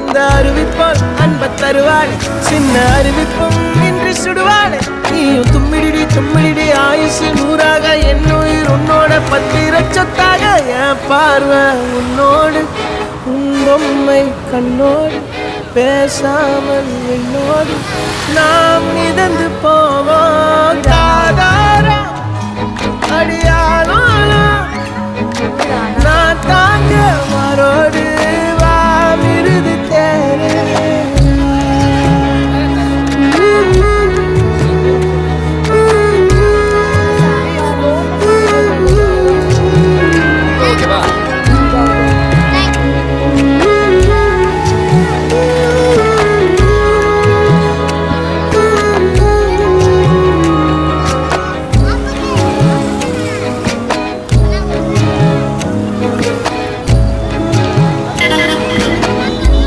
அந்த அறிவிப்பால் அன்ப தருவாள் சின்ன அறிவிப்பும் இன்று சுடுவாள் நீயும் தும்மிடி தும்மிடி ஆயுசு நூறாக என் உயிர் உன்னோட பத்திர சொத்தாக என் பார்வை உன்னோடு உன் பொம்மை கண்ணோடு பேசாமல் என்னோடு நாம் மிதந்து போவோம் காதாரா அடியாலும் நான் தாங்க மாறோடு